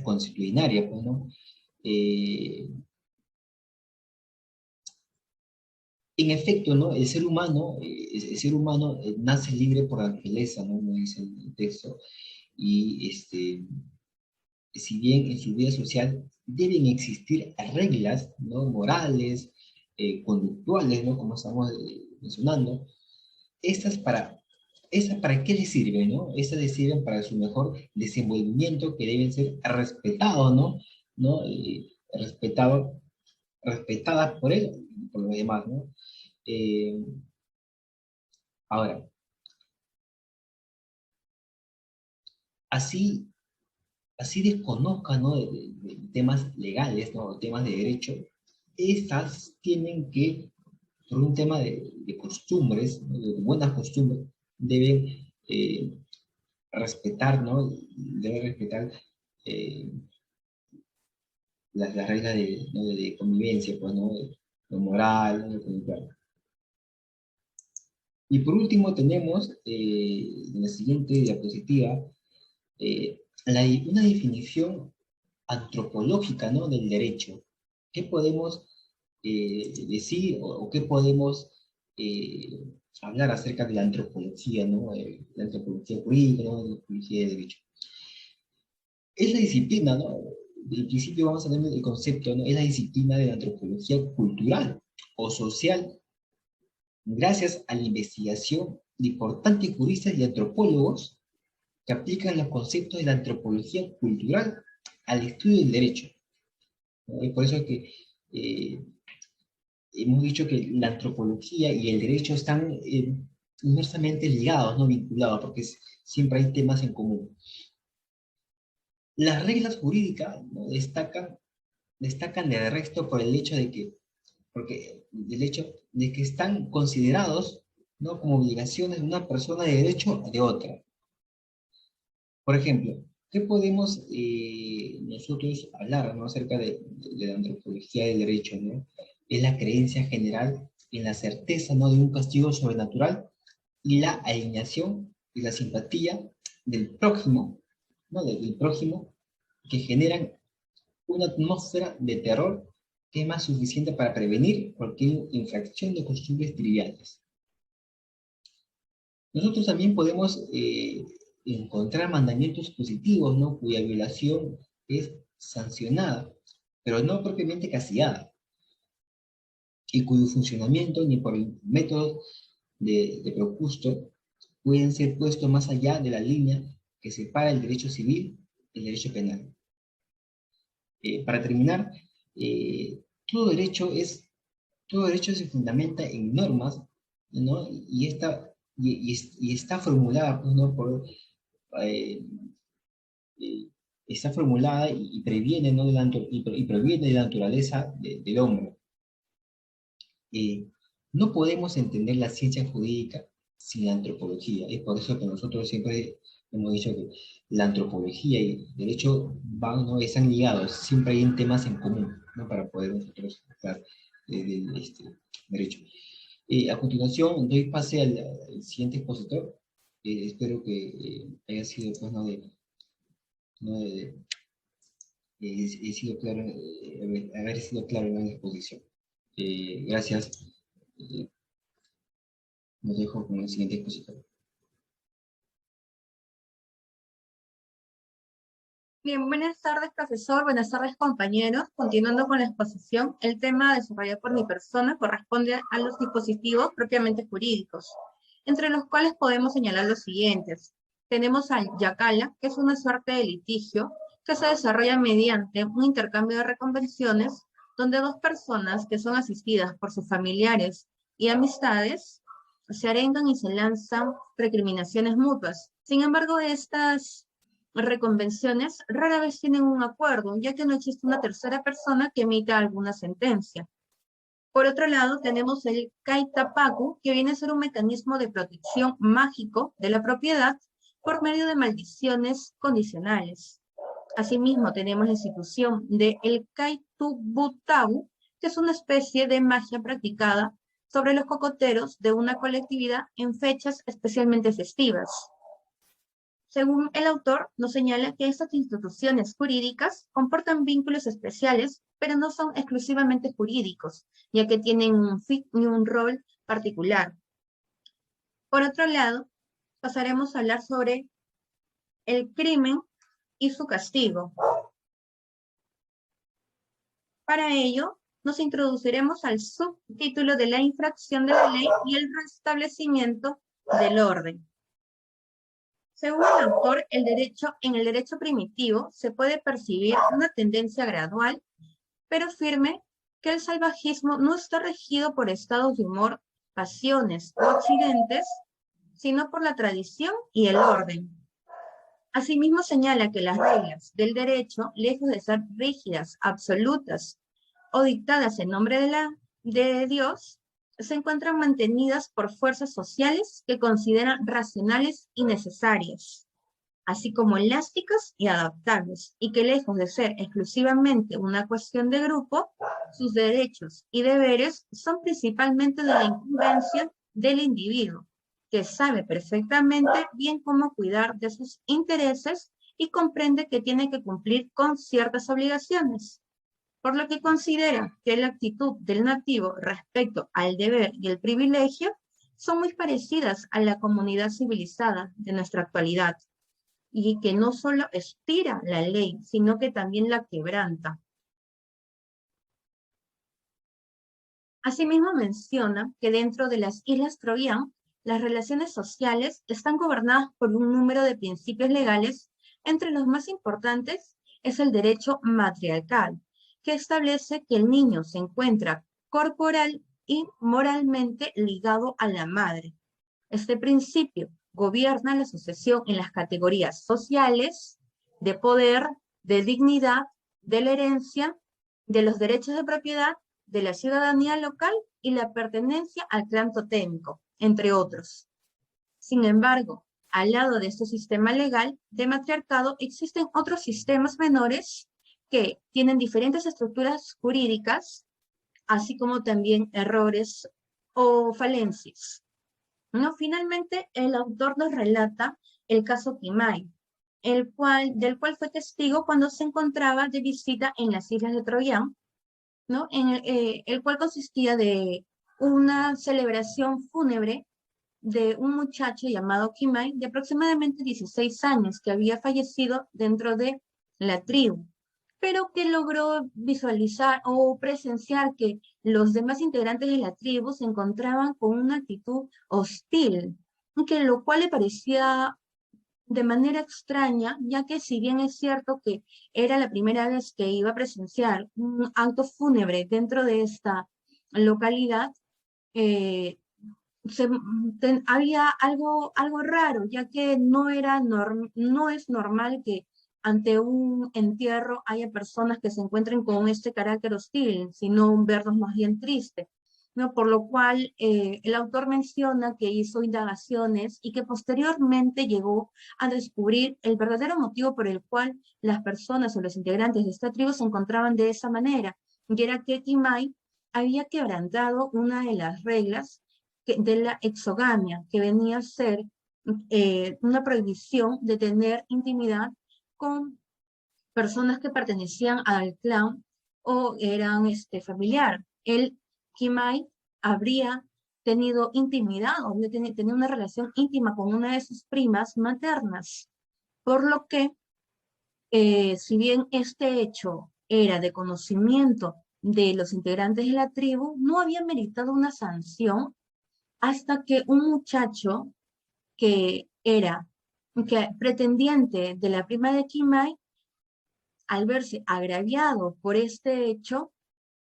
consuetudinarias, pues, ¿no? En efecto, ¿no? El ser humano nace libre por naturaleza, ¿no? Como dice el texto, y si bien en su vida social deben existir reglas, ¿no? Morales, conductuales, ¿no? Como estamos mencionando, estas para qué les sirven, ¿no? Estas les sirven para su mejor desenvolvimiento, que deben ser respetados, ¿no? ¿No? Respetadas por él y por los demás, ¿no? Ahora, así desconozcan, ¿no? de temas legales, ¿no? Temas de derecho, estas tienen que, por un tema de costumbres, ¿no? De buenas costumbres, deben respetar, ¿no? Deben respetar las reglas ¿no? de convivencia, pues, ¿no? De lo moral, ¿no? De conductual. Y por último tenemos, en la siguiente diapositiva, una definición antropológica, ¿no? Del derecho. ¿Qué podemos decir o qué podemos hablar acerca de la antropología, ¿no? La antropología jurídica, ¿no? La antropología de derecho. Es la disciplina, ¿no? Del principio vamos a tener el concepto, ¿no? Es la disciplina de la antropología cultural o social, gracias a la investigación de importantes juristas y antropólogos que aplican los conceptos de la antropología cultural al estudio del derecho. Y por eso es que hemos dicho que la antropología y el derecho están inversamente ligados, no vinculados, porque siempre hay temas en común. Las reglas jurídicas, ¿no?, destacan del resto por el hecho de que, están considerados, ¿no?, como obligaciones de una persona de derecho de otra. Por ejemplo, ¿qué podemos nosotros hablar, ¿no?, acerca de la antropología del derecho, ¿no? Es la creencia general en la certeza, ¿no?, de un castigo sobrenatural y la alineación y la simpatía del prójimo, ¿no?, del prójimo, que generan una atmósfera de terror que es más suficiente para prevenir cualquier infracción de costumbres triviales. Nosotros también podemos encontrar mandamientos positivos, ¿no?, cuya violación es sancionada, pero no propiamente castigada, y cuyo funcionamiento ni por métodos de procusto pueden ser puestos más allá de la línea que separa el derecho civil del derecho penal. Para terminar, todo derecho se fundamenta en normas, ¿no?, y está formulada, pues, ¿no?, está formulada y previene, ¿no?, y proviene de la naturaleza del hombre. No podemos entender la ciencia jurídica sin la antropología. Es por eso que nosotros siempre hemos dicho que la antropología y el derecho van, ¿no?, están ligados. Siempre hay temas en común, ¿no?, para poder nosotros hablar del derecho. A continuación, doy pase al siguiente expositor. Espero que haya sido, pues, he sido claro, haber sido claro en la exposición. Gracias. Nos dejo con el siguiente expositor. Bien, buenas tardes, profesor. Buenas tardes, compañeros. Continuando con la exposición, el tema desarrollado por mi persona corresponde a los dispositivos propiamente jurídicos, entre los cuales podemos señalar los siguientes. Tenemos al yacala, que es una suerte de litigio que se desarrolla mediante un intercambio de reconvenciones donde dos personas que son asistidas por sus familiares y amistades se arengan y se lanzan recriminaciones mutuas. Sin embargo, estas reconvenciones rara vez tienen un acuerdo, ya que no existe una tercera persona que emita alguna sentencia. Por otro lado, tenemos el Kaitapaku, que viene a ser un mecanismo de protección mágico de la propiedad por medio de maldiciones condicionales. Asimismo, tenemos la institución de el Kaitubutabu, que es una especie de magia practicada sobre los cocoteros de una colectividad en fechas especialmente festivas. Según el autor, nos señala que estas instituciones jurídicas comportan vínculos especiales, pero no son exclusivamente jurídicos, ya que tienen un fin y un rol particular. Por otro lado, pasaremos a hablar sobre el crimen y su castigo. Para ello, nos introduciremos al subtítulo de la infracción de la ley y el restablecimiento del orden. Según el autor, en el derecho primitivo se puede percibir una tendencia gradual, pero firme, que el salvajismo no está regido por estados de humor, pasiones o accidentes, sino por la tradición y el orden. Asimismo señala que las reglas del derecho, lejos de ser rígidas, absolutas o dictadas en nombre de Dios, se encuentran mantenidas por fuerzas sociales que consideran racionales y necesarias, así como elásticas y adaptables, y que lejos de ser exclusivamente una cuestión de grupo, sus derechos y deberes son principalmente de la incumbencia del individuo, que sabe perfectamente bien cómo cuidar de sus intereses y comprende que tiene que cumplir con ciertas obligaciones, por lo que considera que la actitud del nativo respecto al deber y el privilegio son muy parecidas a la comunidad civilizada de nuestra actualidad, y que no solo estira la ley, sino que también la quebranta. Asimismo menciona que dentro de las Islas Troián, las relaciones sociales están gobernadas por un número de principios legales, entre los más importantes es el derecho matriarcal, que establece que el niño se encuentra corporal y moralmente ligado a la madre. Este principio gobierna la sucesión en las categorías sociales, de poder, de dignidad, de la herencia, de los derechos de propiedad, de la ciudadanía local y la pertenencia al clan totémico, entre otros. Sin embargo, al lado de este sistema legal de matriarcado existen otros sistemas menores que tienen diferentes estructuras jurídicas, así como también errores o falencias. ¿No? Finalmente, el autor nos relata el caso Kimai, del cual fue testigo cuando se encontraba de visita en las islas de Troyán, ¿no? El cual consistía de una celebración fúnebre de un muchacho llamado Kimai de aproximadamente 16 años que había fallecido dentro de la tribu, pero que logró visualizar o presenciar que los demás integrantes de la tribu se encontraban con una actitud hostil, que lo cual le parecía de manera extraña, ya que si bien es cierto que era la primera vez que iba a presenciar un acto fúnebre dentro de esta localidad, había algo raro, ya que no es normal que ante un entierro haya personas que se encuentren con este carácter hostil, sino verlos más bien tristes, ¿no? Por lo cual el autor menciona que hizo indagaciones y que posteriormente llegó a descubrir el verdadero motivo por el cual las personas o los integrantes de esta tribu se encontraban de esa manera, y era que Kimai había quebrantado una de las reglas de la exogamia, que venía a ser una prohibición de tener intimidad con personas que pertenecían al clan o eran familiar. El Kimai habría tenido intimidad o había tenido una relación íntima con una de sus primas maternas, por lo que si bien este hecho era de conocimiento de los integrantes de la tribu, no había meritado una sanción hasta que un muchacho que era pretendiente de la prima de Kimai, al verse agraviado por este hecho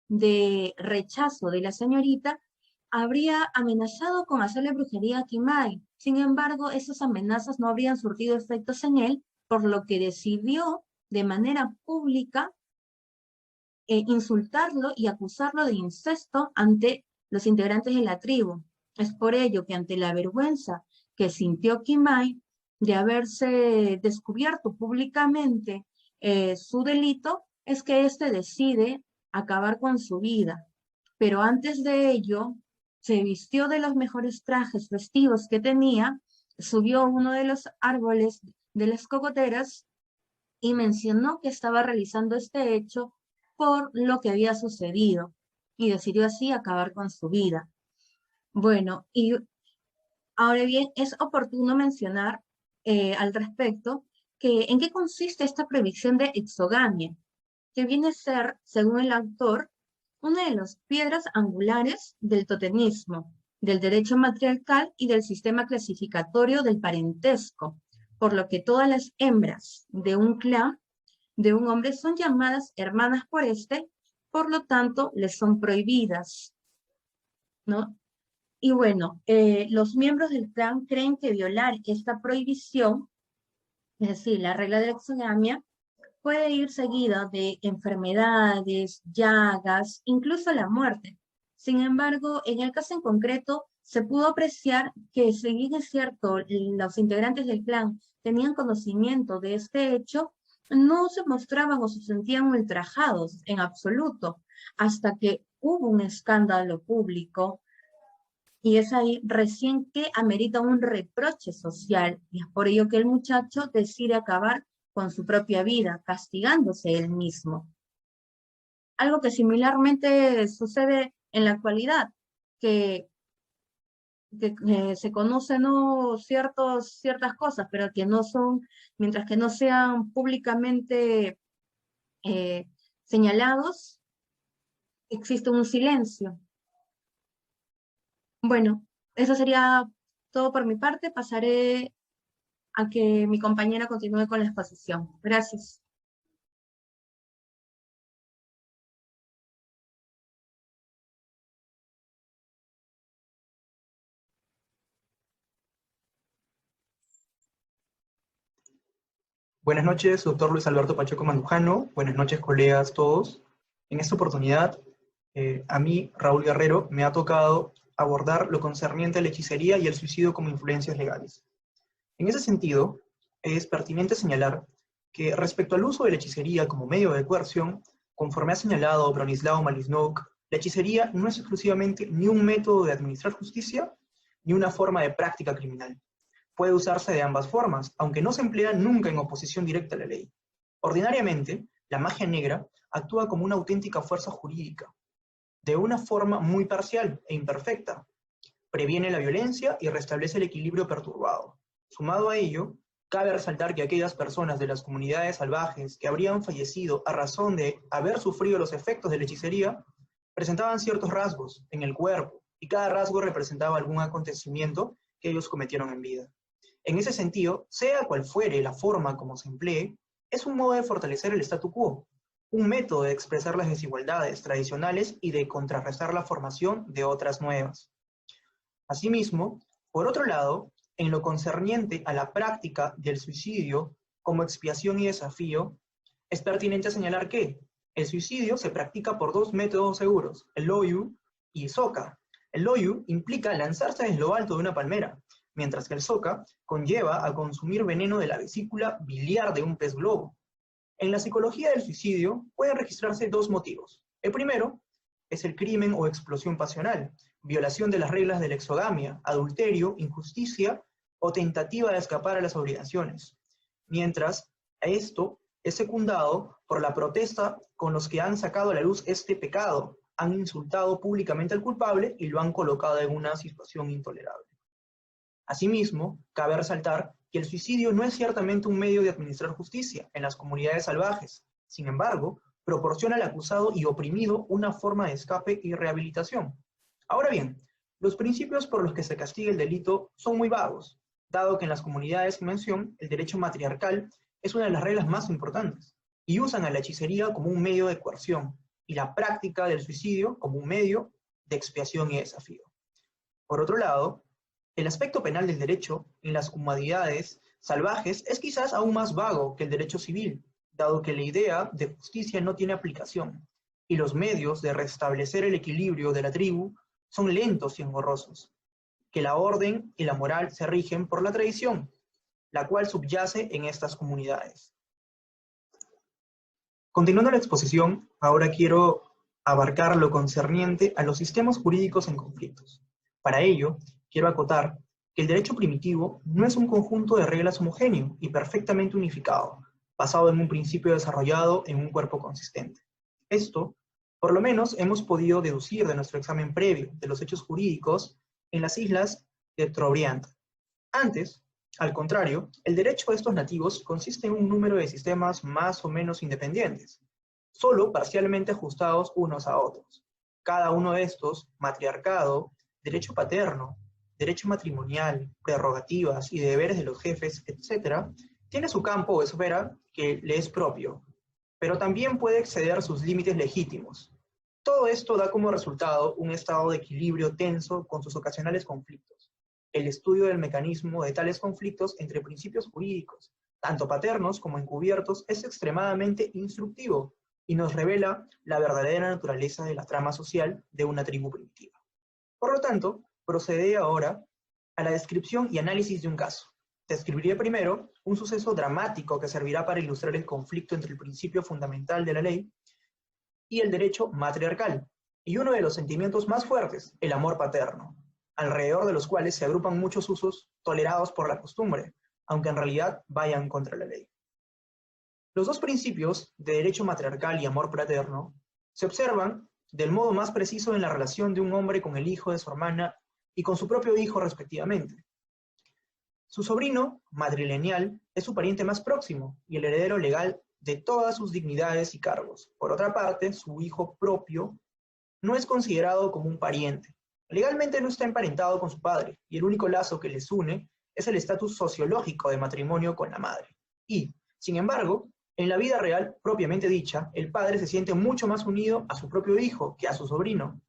de rechazo de la señorita, habría amenazado con hacerle brujería a Kimai. Sin embargo, esas amenazas no habrían surtido efectos en él, por lo que decidió de manera pública insultarlo y acusarlo de incesto ante los integrantes de la tribu. Es por ello que ante la vergüenza que sintió Kimai de haberse descubierto públicamente su delito, es que éste decide acabar con su vida. Pero antes de ello, se vistió de los mejores trajes festivos que tenía, subió a uno de los árboles de las cocoteras y mencionó que estaba realizando este hecho por lo que había sucedido y decidió así acabar con su vida. Bueno, y ahora bien, es oportuno mencionar al respecto que en qué consiste esta prohibición de exogamia, que viene a ser, según el autor, una de las piedras angulares del totemismo, del derecho matriarcal y del sistema clasificatorio del parentesco, por lo que todas las hembras de un clan de un hombre son llamadas hermanas por este, por lo tanto, les son prohibidas, ¿no? Y bueno, los miembros del clan creen que violar esta prohibición, es decir, la regla de la exogamia, puede ir seguida de enfermedades, llagas, incluso la muerte. Sin embargo, en el caso en concreto, se pudo apreciar que, si bien es cierto, los integrantes del clan tenían conocimiento de este hecho, no se mostraban o se sentían ultrajados en absoluto, hasta que hubo un escándalo público, y es ahí recién que amerita un reproche social, y es por ello que el muchacho decide acabar con su propia vida, castigándose él mismo. Algo que similarmente sucede en la actualidad, que se conocen, ¿no?, ciertas cosas, pero que no son, mientras que no sean públicamente señalados, existe un silencio. Bueno, eso sería todo por mi parte. Pasaré a que mi compañera continúe con la exposición. Gracias. Buenas noches, doctor Luis Alberto Pacheco Mandujano. Buenas noches, colegas todos. En esta oportunidad, a mí, Raúl Guerrero, me ha tocado abordar lo concerniente a la hechicería y el suicidio como influencias legales. En ese sentido, es pertinente señalar que respecto al uso de la hechicería como medio de coerción, conforme ha señalado Bronislaw Malinowski, la hechicería no es exclusivamente ni un método de administrar justicia, ni una forma de práctica criminal. Puede usarse de ambas formas, aunque no se emplea nunca en oposición directa a la ley. Ordinariamente, la magia negra actúa como una auténtica fuerza jurídica, de una forma muy parcial e imperfecta. Previene la violencia y restablece el equilibrio perturbado. Sumado a ello, cabe resaltar que aquellas personas de las comunidades salvajes que habrían fallecido a razón de haber sufrido los efectos de la hechicería, presentaban ciertos rasgos en el cuerpo, y cada rasgo representaba algún acontecimiento que ellos cometieron en vida. En ese sentido, sea cual fuere la forma como se emplee, es un modo de fortalecer el statu quo, un método de expresar las desigualdades tradicionales y de contrarrestar la formación de otras nuevas. Asimismo, por otro lado, en lo concerniente a la práctica del suicidio como expiación y desafío, es pertinente señalar que el suicidio se practica por dos métodos seguros, el loyu y soka. El loyu implica lanzarse desde lo alto de una palmera, mientras que el soka conlleva a consumir veneno de la vesícula biliar de un pez globo. En la psicología del suicidio pueden registrarse dos motivos. El primero es el crimen o explosión pasional, violación de las reglas de la exogamia, adulterio, injusticia o tentativa de escapar a las obligaciones. Mientras esto es secundado por la protesta con los que han sacado a la luz este pecado, han insultado públicamente al culpable y lo han colocado en una situación intolerable. Asimismo, cabe resaltar que el suicidio no es ciertamente un medio de administrar justicia en las comunidades salvajes. Sin embargo, proporciona al acusado y oprimido una forma de escape y rehabilitación. Ahora bien, los principios por los que se castiga el delito son muy vagos, dado que en las comunidades que mencioné, el derecho matriarcal es una de las reglas más importantes, y usan a la hechicería como un medio de coerción, y la práctica del suicidio como un medio de expiación y desafío. Por otro lado, el aspecto penal del derecho en las comunidades salvajes es quizás aún más vago que el derecho civil, dado que la idea de justicia no tiene aplicación, y los medios de restablecer el equilibrio de la tribu son lentos y engorrosos, que la orden y la moral se rigen por la tradición, la cual subyace en estas comunidades. Continuando la exposición, ahora quiero abarcar lo concerniente a los sistemas jurídicos en conflictos. Para ello, quiero acotar que el derecho primitivo no es un conjunto de reglas homogéneo y perfectamente unificado, basado en un principio desarrollado en un cuerpo consistente. Esto, por lo menos, hemos podido deducir de nuestro examen previo de los hechos jurídicos en las islas de Trobriand. Antes, al contrario, el derecho de estos nativos consiste en un número de sistemas más o menos independientes, solo parcialmente ajustados unos a otros. Cada uno de estos, matriarcado, derecho paterno, derecho matrimonial, prerrogativas y deberes de los jefes, etc., tiene su campo o esfera que le es propio, pero también puede exceder sus límites legítimos. Todo esto da como resultado un estado de equilibrio tenso con sus ocasionales conflictos. El estudio del mecanismo de tales conflictos entre principios jurídicos, tanto paternos como encubiertos, es extremadamente instructivo y nos revela la verdadera naturaleza de la trama social de una tribu primitiva. Por lo tanto, procederé ahora a la descripción y análisis de un caso. Describiré primero un suceso dramático que servirá para ilustrar el conflicto entre el principio fundamental de la ley y el derecho matriarcal, y uno de los sentimientos más fuertes, el amor paterno, alrededor de los cuales se agrupan muchos usos tolerados por la costumbre, aunque en realidad vayan contra la ley. Los dos principios de derecho matriarcal y amor paterno se observan del modo más preciso en la relación de un hombre con el hijo de su hermana y con su propio hijo respectivamente. Su sobrino, matrilineal, es su pariente más próximo y el heredero legal de todas sus dignidades y cargos. Por otra parte, su hijo propio no es considerado como un pariente. Legalmente no está emparentado con su padre, y el único lazo que les une es el estatus sociológico de matrimonio con la madre. Y, sin embargo, en la vida real, propiamente dicha, el padre se siente mucho más unido a su propio hijo que a su sobrino.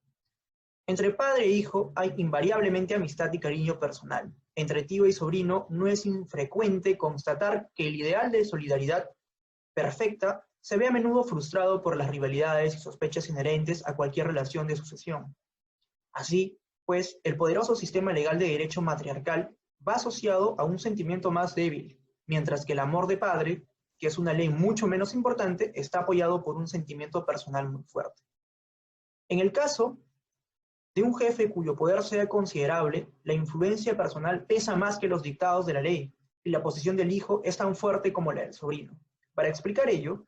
Entre padre e hijo hay invariablemente amistad y cariño personal, entre tío y sobrino, no es infrecuente constatar que el ideal de solidaridad perfecta se ve a menudo frustrado por las rivalidades y sospechas inherentes a cualquier relación de sucesión. Así, pues, el poderoso sistema legal de derecho matriarcal va asociado a un sentimiento más débil, mientras que el amor de padre, que es una ley mucho menos importante, está apoyado por un sentimiento personal muy fuerte. En el caso de un jefe cuyo poder sea considerable, la influencia personal pesa más que los dictados de la ley, y la posición del hijo es tan fuerte como la del sobrino. Para explicar ello,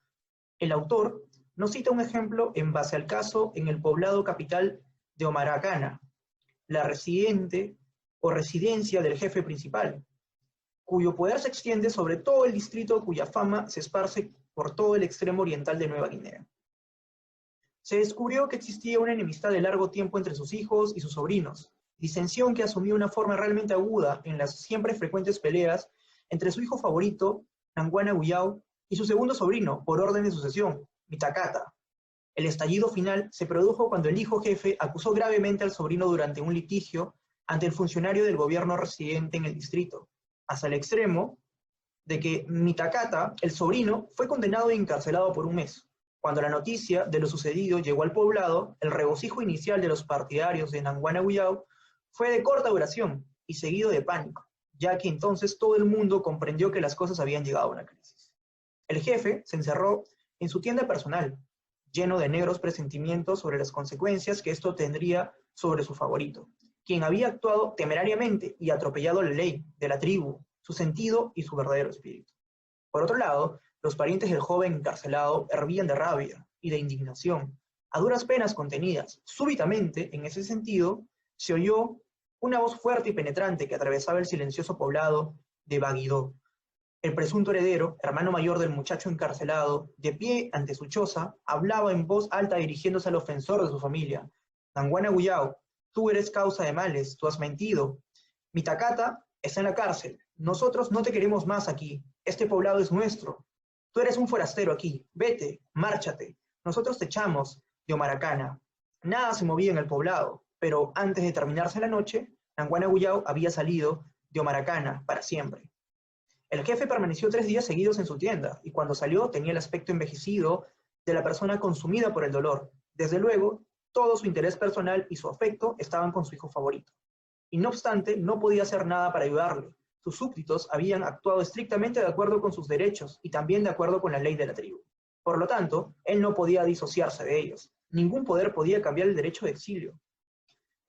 el autor nos cita un ejemplo en base al caso en el poblado capital de Omaracana, la residente o residencia del jefe principal, cuyo poder se extiende sobre todo el distrito cuya fama se esparce por todo el extremo oriental de Nueva Guinea. Se descubrió que existía una enemistad de largo tiempo entre sus hijos y sus sobrinos, disensión que asumió una forma realmente aguda en las siempre frecuentes peleas entre su hijo favorito, Nanguana Guyao, y su segundo sobrino, por orden de sucesión, Mitacata. El estallido final se produjo cuando el hijo jefe acusó gravemente al sobrino durante un litigio ante el funcionario del gobierno residente en el distrito, hasta el extremo de que Mitacata, el sobrino, fue condenado e encarcelado por un mes. Cuando la noticia de lo sucedido llegó al poblado, el regocijo inicial de los partidarios de Nanguana Guyao fue de corta duración y seguido de pánico, ya que entonces todo el mundo comprendió que las cosas habían llegado a una crisis. El jefe se encerró en su tienda personal, lleno de negros presentimientos sobre las consecuencias que esto tendría sobre su favorito, quien había actuado temerariamente y atropellado la ley de la tribu, su sentido y su verdadero espíritu. Por otro lado, los parientes del joven encarcelado hervían de rabia y de indignación, a duras penas contenidas. Súbitamente, en ese sentido, se oyó una voz fuerte y penetrante que atravesaba el silencioso poblado de Baguidó. El presunto heredero, hermano mayor del muchacho encarcelado, de pie ante su choza, hablaba en voz alta dirigiéndose al ofensor de su familia. Nanguana Guyao, tú eres causa de males, tú has mentido. Mitacata está en la cárcel. Nosotros no te queremos más aquí. Este poblado es nuestro. Tú eres un forastero aquí. Vete, márchate. Nosotros te echamos de Omaracana. Nada se movía en el poblado, pero antes de terminarse la noche, Nanguana Guyao había salido de Omaracana para siempre. El jefe permaneció 3 días seguidos en su tienda, y cuando salió tenía el aspecto envejecido de la persona consumida por el dolor. Desde luego, todo su interés personal y su afecto estaban con su hijo favorito. Y no obstante, no podía hacer nada para ayudarle. Sus súbditos habían actuado estrictamente de acuerdo con sus derechos y también de acuerdo con la ley de la tribu. Por lo tanto, él no podía disociarse de ellos. Ningún poder podía cambiar el derecho de exilio.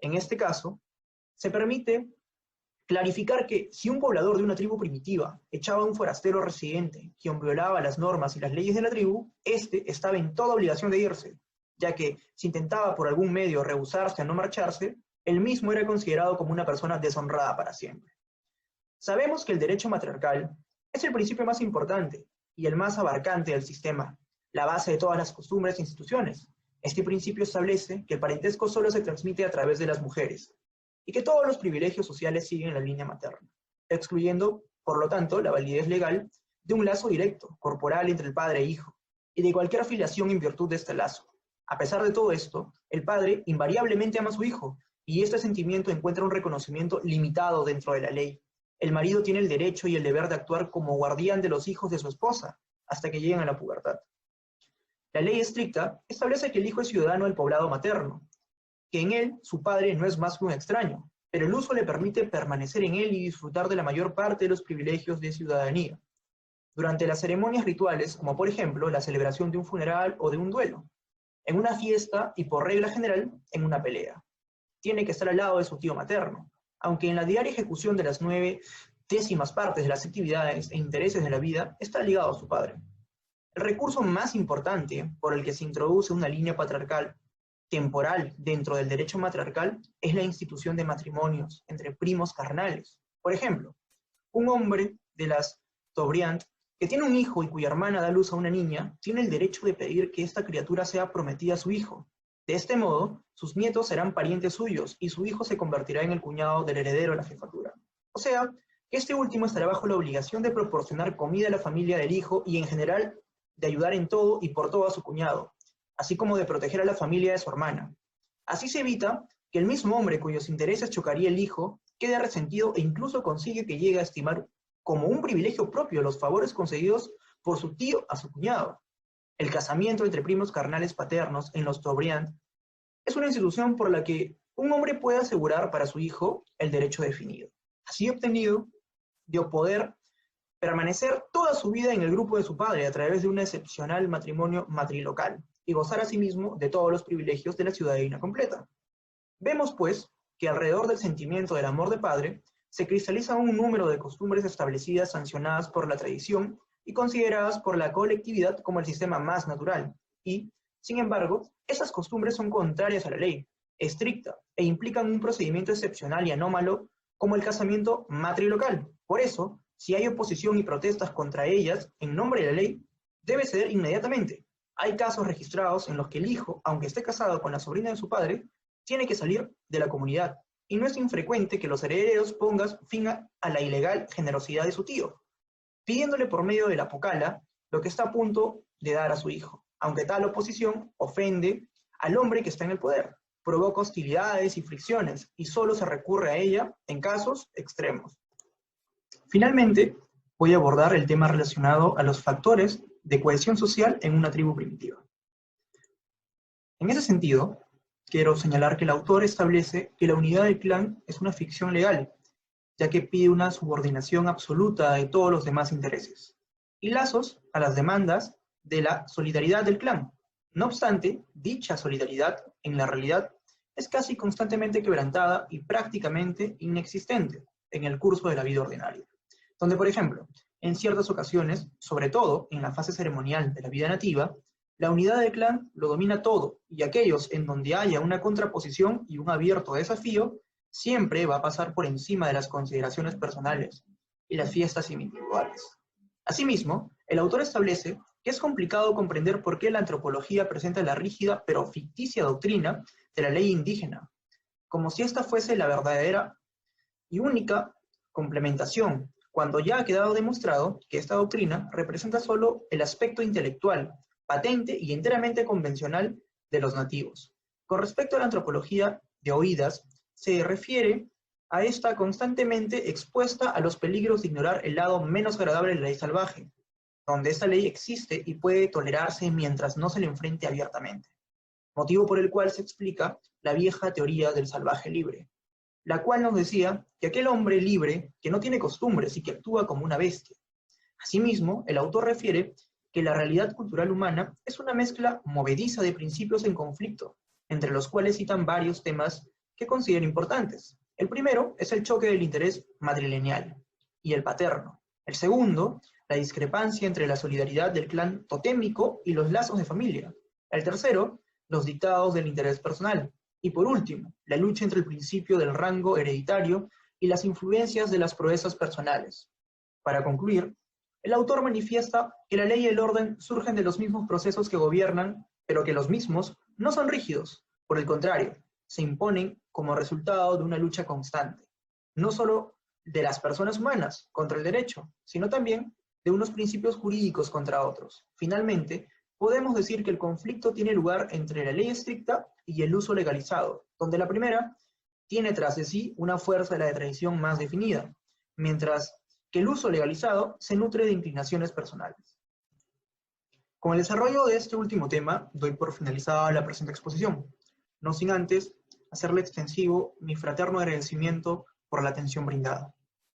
En este caso, se permite clarificar que si un poblador de una tribu primitiva echaba a un forastero residente, quien violaba las normas y las leyes de la tribu, éste estaba en toda obligación de irse, ya que si intentaba por algún medio rehusarse a no marcharse, él mismo era considerado como una persona deshonrada para siempre. Sabemos que el derecho matriarcal es el principio más importante y el más abarcante del sistema, la base de todas las costumbres e instituciones. Este principio establece que el parentesco solo se transmite a través de las mujeres, y que todos los privilegios sociales siguen la línea materna, excluyendo, por lo tanto, la validez legal de un lazo directo, corporal entre el padre e hijo, y de cualquier afiliación en virtud de este lazo. A pesar de todo esto, el padre invariablemente ama a su hijo, y este sentimiento encuentra un reconocimiento limitado dentro de la ley. El marido tiene el derecho y el deber de actuar como guardián de los hijos de su esposa, hasta que lleguen a la pubertad. La ley estricta establece que el hijo es ciudadano del poblado materno, que en él su padre no es más que un extraño, pero el uso le permite permanecer en él y disfrutar de la mayor parte de los privilegios de ciudadanía. Durante las ceremonias rituales, como por ejemplo la celebración de un funeral o de un duelo, en una fiesta y por regla general, en una pelea. Tiene que estar al lado de su tío materno, aunque en la diaria ejecución de las 9/10 partes de las actividades e intereses de la vida está ligado a su padre. El recurso más importante por el que se introduce una línea patriarcal temporal dentro del derecho matriarcal es la institución de matrimonios entre primos carnales. Por ejemplo, un hombre de las Tobriant que tiene un hijo y cuya hermana da luz a una niña, tiene el derecho de pedir que esta criatura sea prometida a su hijo. De este modo, sus nietos serán parientes suyos y su hijo se convertirá en el cuñado del heredero de la jefatura. O sea, que este último estará bajo la obligación de proporcionar comida a la familia del hijo y en general de ayudar en todo y por todo a su cuñado, así como de proteger a la familia de su hermana. Así se evita que el mismo hombre cuyos intereses chocaría el hijo quede resentido e incluso consigue que llegue a estimar como un privilegio propio los favores concedidos por su tío a su cuñado. El casamiento entre primos carnales paternos en los Chateaubriand es una institución por la que un hombre puede asegurar para su hijo el derecho definido, así obtenido, de poder permanecer toda su vida en el grupo de su padre a través de un excepcional matrimonio matrilocal y gozar asimismo de todos los privilegios de la ciudadanía completa. Vemos, pues, que alrededor del sentimiento del amor de padre se cristaliza un número de costumbres establecidas, sancionadas por la tradición y consideradas por la colectividad como el sistema más natural. Y, sin embargo, esas costumbres son contrarias a la ley, estricta, e implican un procedimiento excepcional y anómalo como el casamiento matrilocal. Por eso, si hay oposición y protestas contra ellas, en nombre de la ley, debe ceder inmediatamente. Hay casos registrados en los que el hijo, aunque esté casado con la sobrina de su padre, tiene que salir de la comunidad, y no es infrecuente que los herederos pongan fin a la ilegal generosidad de su tío, pidiéndole por medio de la pocala lo que está a punto de dar a su hijo, aunque tal oposición ofende al hombre que está en el poder, provoca hostilidades y fricciones, y solo se recurre a ella en casos extremos. Finalmente, voy a abordar el tema relacionado a los factores de cohesión social en una tribu primitiva. En ese sentido, quiero señalar que el autor establece que la unidad del clan es una ficción legal, ya que pide una subordinación absoluta de todos los demás intereses, y lazos a las demandas de la solidaridad del clan. No obstante, dicha solidaridad, en la realidad, es casi constantemente quebrantada y prácticamente inexistente en el curso de la vida ordinaria, donde, por ejemplo, en ciertas ocasiones, sobre todo en la fase ceremonial de la vida nativa, la unidad del clan lo domina todo, y aquellos en donde haya una contraposición y un abierto desafío, siempre va a pasar por encima de las consideraciones personales y las fiestas individuales. Asimismo, el autor establece que es complicado comprender por qué la antropología presenta la rígida pero ficticia doctrina de la ley indígena, como si esta fuese la verdadera y única complementación, cuando ya ha quedado demostrado que esta doctrina representa solo el aspecto intelectual, patente y enteramente convencional de los nativos. Con respecto a la antropología de oídas, se refiere a esta constantemente expuesta a los peligros de ignorar el lado menos agradable de la ley salvaje, donde esta ley existe y puede tolerarse mientras no se le enfrente abiertamente, motivo por el cual se explica la vieja teoría del salvaje libre, la cual nos decía que aquel hombre libre que no tiene costumbres y que actúa como una bestia. Asimismo, el autor refiere que la realidad cultural humana es una mezcla movediza de principios en conflicto, entre los cuales citan varios temas que considera importantes. El primero es el choque del interés matrilineal y el paterno. El segundo, la discrepancia entre la solidaridad del clan totémico y los lazos de familia. El tercero, los dictados del interés personal. Y por último, la lucha entre el principio del rango hereditario y las influencias de las proezas personales. Para concluir, el autor manifiesta que la ley y el orden surgen de los mismos procesos que gobiernan, pero que los mismos no son rígidos. Por el contrario, se imponen como resultado de una lucha constante, no solo de las personas humanas contra el derecho, sino también de unos principios jurídicos contra otros. Finalmente, podemos decir que el conflicto tiene lugar entre la ley estricta y el uso legalizado, donde la primera tiene tras de sí una fuerza de la tradición más definida, mientras que el uso legalizado se nutre de inclinaciones personales. Con el desarrollo de este último tema, doy por finalizada la presente exposición, no sin antes hacerle extensivo mi fraterno agradecimiento por la atención brindada.